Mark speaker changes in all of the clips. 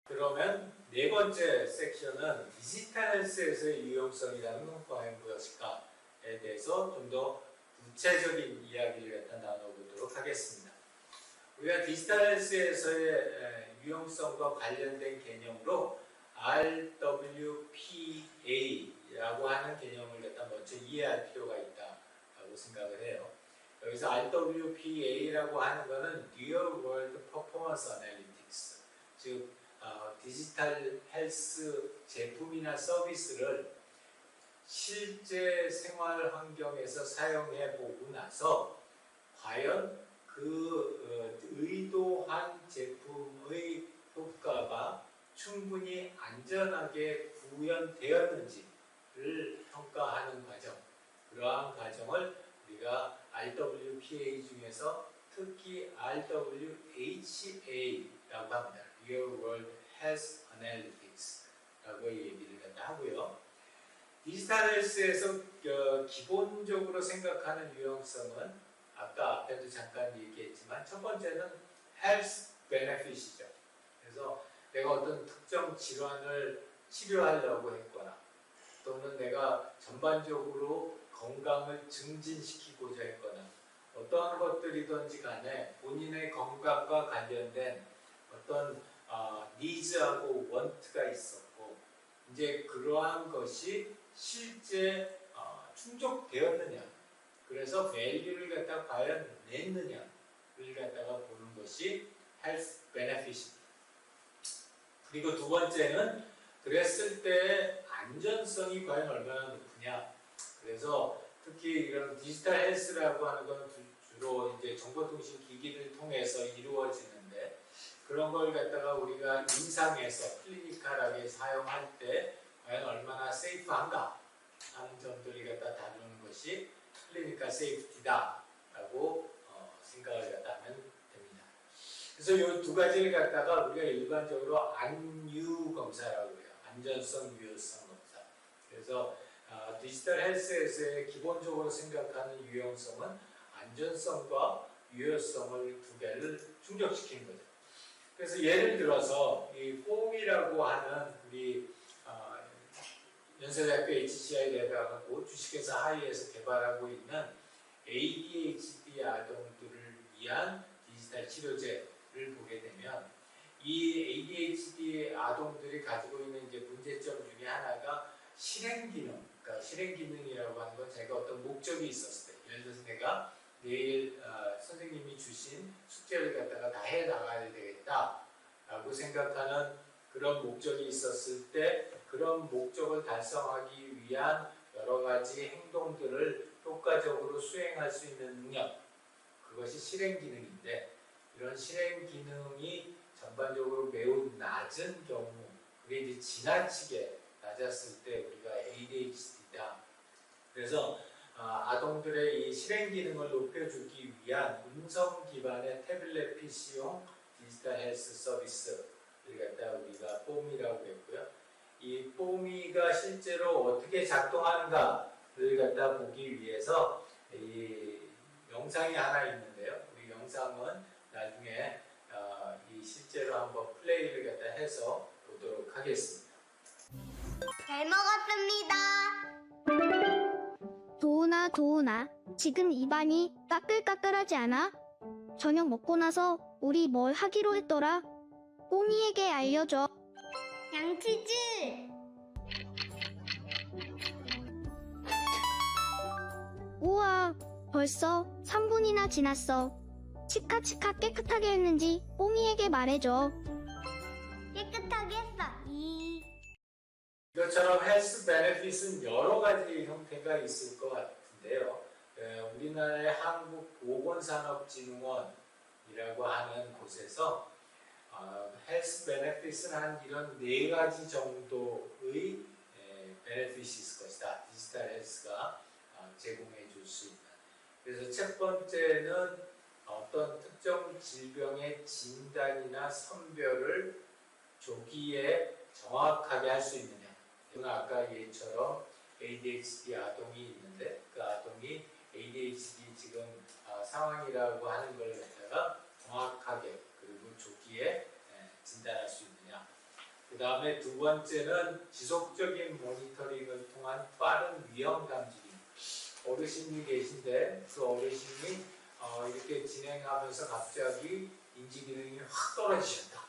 Speaker 1: 그러면 네 번째 섹션은 디지털 헬스에서의 유용성이라는 건 과연 무엇일까에 대해서 좀 더 구체적인 이야기를 갖다 나눠보도록 하겠습니다. 우리가 디지털 헬스에서의 유용성과 관련된 개념으로 RWPA라고 하는 개념을 갖다 먼저 이해할 필요가 있다고 생각을 해요. 여기서 RWPA라고 하는 것은 Real World Performance Analytics, 즉 디지털 헬스 제품이나 서비스를 실제 생활 환경에서 사용해 보고 나서 과연 그 의도한 제품의 효과가 충분히 안전하게 구현되었는지를 평가하는 과정, 그러한 과정을 우리가 RWPA 중에서 특히 RWHA라고 합니다. Real World Health Analytics라고 얘기를 갖다 하고요. 디지털 헬스에서 기본적으로 생각하는 유용성은 아까 앞에도 잠깐 얘기했지만 첫 번째는 헬스 베네핏이죠. 그래서 내가 어떤 특정 질환을 치료하려고 했거나 또는 내가 전반적으로 건강을 증진시키고자 했거나 어떠한 것들이든지 간에 본인의 건강과 관련된 어떤 니즈하고 원트가 있었고 이제 그러한 것이 실제 충족되었느냐, 그래서 밸류를 갖다가 과연 냈느냐를 갖다가 보는 것이 헬스 베네핏입니다. 그리고 두 번째는 그랬을 때 안전성이 과연 얼마나 높으냐. 그래서 특히 이런 디지털 헬스라고 하는 건 주로 이제 정보통신 기기를 통해서 이루어지는데 그런 걸 갖다가 우리가 임상에서 클리니컬하게 사용할 때 과연 얼마나 세이프한가 하는 점들을 갖다 다루는 것이 클리니컬 세이프티다라고 생각을 갖다 하면 됩니다. 그래서 이 두 가지를 갖다가 우리가 일반적으로 안유 검사라고 해요. 안전성, 유효성 검사. 그래서 디지털 헬스에서의 기본적으로 생각하는 유용성은 안전성과 유효성을 두 개를 충족시키는 거죠. 그래서 예를 들어서 이 폼이라고 하는 우리 연세대학교 HCI 대학하고 주식회사 하이에서 개발하고 있는 ADHD 아동들을 위한 디지털 치료제를 보게 되면 이 ADHD 아동들이 가지고 있는 이제 문제점 중에 하나가 실행 기능, 그러니까 실행 기능이라고 하는 건 제가 어떤 목적이 있었을 때, 예를 들어서 내가 내일 선생님이 주신 숙제를 갖다가 다 해 나가야 되겠다라고 생각하는 그런 목적이 있었을 때 그런 목적을 달성하기 위한 여러 가지 행동들을 효과적으로 수행할 수 있는 능력, 그것이 실행 기능인데 이런 실행 기능이 전반적으로 매우 낮은 경우, 그게 이제 지나치게 낮았을 때 우리가 ADHD다. 그래서 아동들의 이 실행 기능을 높여주기 위한 음성 기반의 태블릿 PC용 디지털 헬스 서비스를 갖다 우리가 뽀미라고 했고요. 이 뽀미가 실제로 어떻게 작동하는가를 갖다 보기 위해서 이 영상이 하나 있는데요. 우리 영상은 나중에 이 실제로 한번 플레이를 갖다 해서 보도록 하겠습니다.
Speaker 2: 잘 먹었습니다.
Speaker 3: 도훈아, 지금 입안이 까끌까끌하지 않아? 저녁 먹고 나서 우리 뭘 하기로 했더라? 뽀미에게 알려줘.
Speaker 2: 양치즈!
Speaker 3: 우와, 벌써 3분이나 지났어. 치카치카 깨끗하게 했는지 뽀미에게 말해줘.
Speaker 2: 깨끗하게 했어.
Speaker 1: 이것처럼 헬스 베네핏은 여러 가지 형태가 있을 것 같은데요. 우리나라의 한국보건산업진흥원이라고 하는 곳에서 헬스 베네핏은 한 이런 네 가지 정도의 베네핏이 있을 것이다. 디지털 헬스가 제공해 줄 수 있는. 그래서 첫 번째는 어떤 특정 질병의 진단이나 선별을 조기에 정확하게 할 수 있느냐. 아까 얘처럼 ADHD 아동이 있는데 그 아동이 ADHD 지금 상황이라고 하는 걸 갖다가 정확하게 그리고 조기에 진단할 수 있느냐. 그 다음에 두 번째는 지속적인 모니터링을 통한 빠른 위험 감지. 어르신이 계신데 그 어르신이 이렇게 진행하면서 갑자기 인지 기능이 확 떨어지셨다.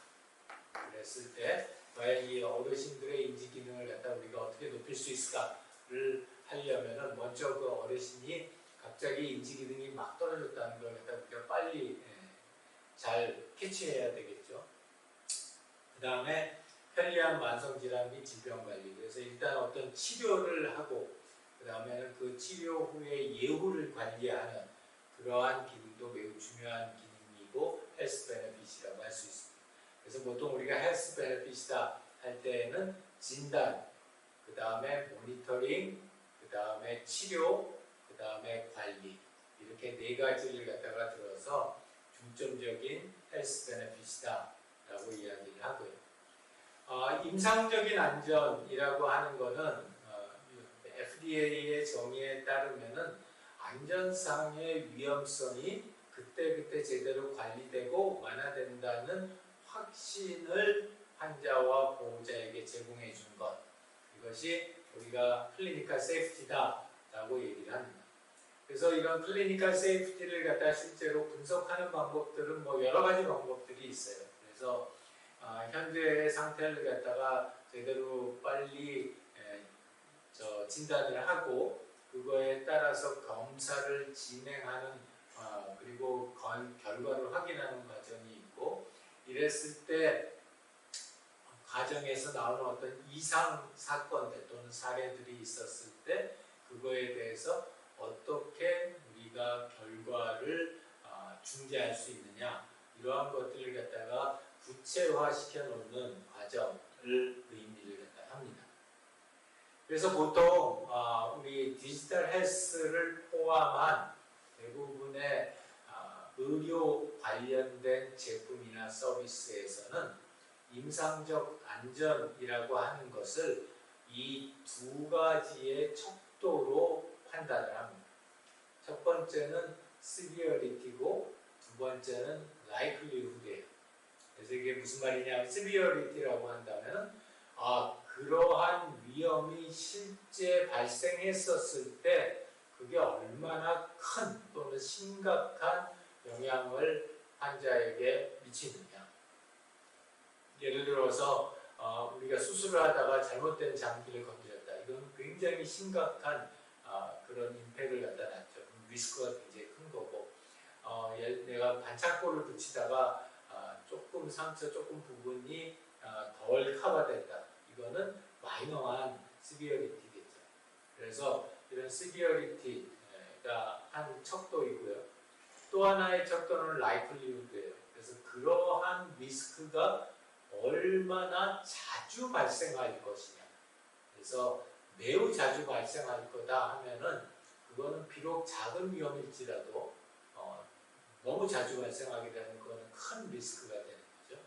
Speaker 1: 그랬을 때 과연 이 어르신들의 인지 기능을 갖다 우리가 어떻게 높일 수 있을까를 하려면은 먼저 그 어르신이 갑자기 인지 기능이 막 떨어졌다는 걸 갖다 우리가 빨리 잘 캐치해야 되겠죠. 그 다음에 편리한 만성질환 및 질병관리. 그래서 일단 어떤 치료를 하고 그 다음에는 그 치료 후에 예후를 관리하는 그러한 기능도 매우 중요한 기능이고 헬스 베네핏이라고 할 수 있습니다. 그래서 보통 우리가 헬스 베네핏이다 할 때에는 진단, 그 다음에 모니터링, 그 다음에 치료, 그 다음에 관리 이렇게 네 가지를 갖다가 들어서 중점적인 헬스 베네핏이다 라고 이야기를 하고요. 임상적인 안전이라고 하는 것은 FDA의 정의에 따르면은 안전상의 위험성이 그때그때 제대로 관리되고 완화된다는 확신을 환자와 보호자에게 제공해 준 것. 이것이 우리가 클리니컬 세이프티다라고 얘기를 합니다. 그래서 이런 클리니컬 세이프티를 갖다 실제로 분석하는 방법들은 뭐 여러 가지 방법들이 있어요. 그래서 현재의 상태를 갖다가 제대로 빨리 진단을 하고 그거에 따라서 검사를 진행하는 그리고 결과를 확인하는 과정이 있고 이랬을 때 가정에서 나오는 어떤 이상 사건들 또는 사례들이 있었을 때 그거에 대해서 어떻게 우리가 결과를 중재할 수 있느냐 이러한 것들을 갖다가 구체화시켜 놓는 과정을 의미를 갖다 합니다. 그래서 보통 우리 디지털 헬스를 포함한 대부분의 의료 관련된 제품이나 서비스에서는 임상적 안전이라고 하는 것을 이 두 가지의 척도로 판단을 합니다. 첫 번째는 severity고 두 번째는 likelihood예요. 그래서 이게 무슨 말이냐면 severity라고 한다면 그러한 위험이 실제 발생했었을 때 그게 얼마나 큰 또는 심각한 영향을 환자에게 미치느냐. 예를 들어서 우리가 수술을 하다가 잘못된 장기를 건드렸다. 이건 굉장히 심각한 그런 임팩을 갖다 놨죠. 리스크가 굉장히 큰 거고 내가 반창고를 붙이다가 조금 상처 조금 부분이 덜 커버됐다. 이거는 마이너한 시비어리티겠죠. 그래서 이런 시비어리티가 한 척도이고요. 또 하나의 척도는 라이클리후드예요. 그래서 그러한 리스크가 얼마나 자주 발생할 것이냐. 그래서 매우 자주 발생할 거다 하면은 그거는 비록 작은 위험일지라도 너무 자주 발생하게 되는 거는 큰 리스크가 되는 거죠.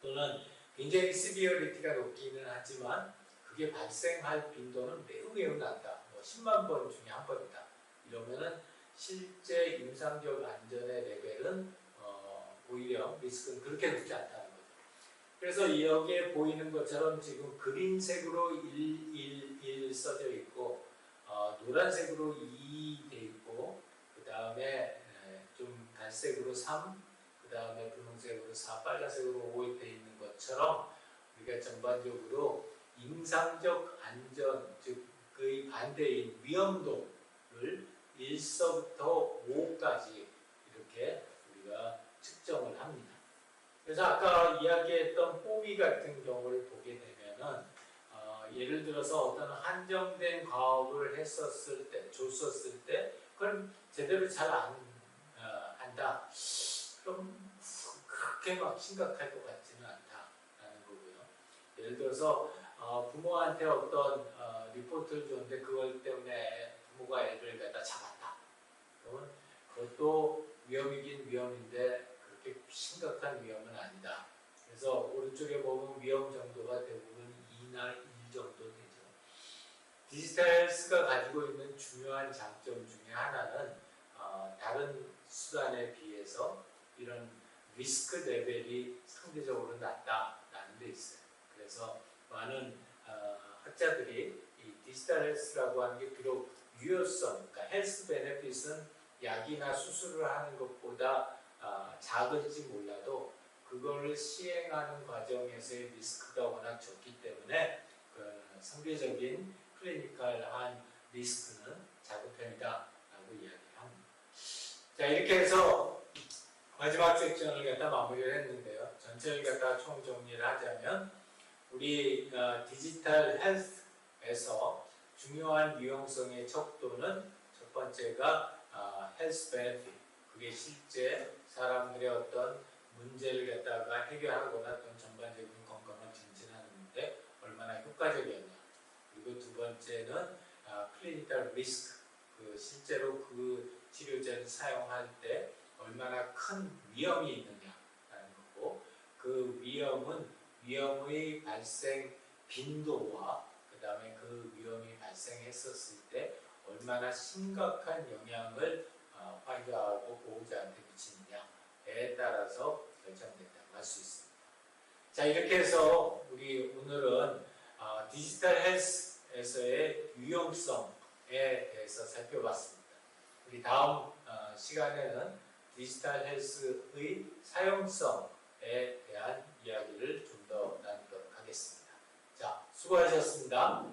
Speaker 1: 또는 굉장히 시비어리티가 높기는 하지만 그게 발생할 빈도는 매우 낮다. 10만 번 중에 한 번이다. 이러면은 실제 임상적 안전의 레벨은 오히려 리스크는 그렇게 높지 않다는 거죠. 그래서 여기에 보이는 것처럼 지금 그린색으로 111 써져 있고 노란색으로 2 돼 있고 그 다음에 좀 갈색으로 3, 그 다음에 분홍색으로 4, 빨간색으로 5에 돼 있는 것처럼 우리가 전반적으로 임상적 안전, 즉 그의 반대인 위험도를 1서부터 5까지 이렇게 우리가 측정을 합니다. 그래서 아까 이야기했던 뽀미 같은 경우를 보게 되면은 예를 들어서 어떤 한정된 과업을 했었을 때, 줬었을 때 그걸 제대로 잘 안 한다. 그럼 그렇게 막 심각할 것 같지는 않다라는 거고요. 예를 들어서 부모한테 어떤 리포트를 줬는데 그것 때문에 부모가 애를 갖다 잡았다. 그러면 그것도 위험이긴 위험인데 그렇게 심각한 위험은 아니다. 그래서 오른쪽에 보면 위험 정도가 대부분 2나 1 정도 되죠. 디지털 헬스가 가지고 있는 중요한 장점 중에 하나는 다른 수단에 비해서 이런 리스크 레벨이 상대적으로 낮다라는 데 있어요. 그래서 많은 학자들이 이 디지털 헬스라고 하는 게 비록 유효성, 그러니까 헬스 베네핏은 약이나 수술을 하는 것보다 작을지 몰라도 그거를 시행하는 과정에서의 리스크가 워낙 적기 때문에 그 상대적인 클리니컬한 리스크는 작은 편이다라고 이야기합니다. 자, 이렇게 해서 마지막 섹션을 갖다 마무리를 했는데요. 전체를 갖다 총정리를 하자면 우리 디지털 헬스에서 중요한 유용성의 척도는 첫 번째가 헬스 베네핏, 그게 실제 사람들의 어떤 문제를 갖다가 해결하거나 또는 전반적인 건강을 증진하는데 얼마나 효과적이었냐. 그리고 두 번째는 클리니컬 리스크, 그 실제로 그 치료제를 사용할 때 얼마나 큰 위험이 있느냐라는 거고, 그 위험의 발생 빈도와 그 다음에 그 위험이 발생했었을 때 얼마나 심각한 영향을 환자하고 보호자한테 미치느냐에 따라서 결정된다고 할 수 있습니다. 자, 이렇게 해서 우리 오늘은 디지털 헬스에서의 유용성에 대해서 살펴봤습니다. 우리 다음 시간에는 디지털 헬스의 사용성에 대한 이야기를 좀 더 나누도록 하겠습니다. 자, 수고하셨습니다.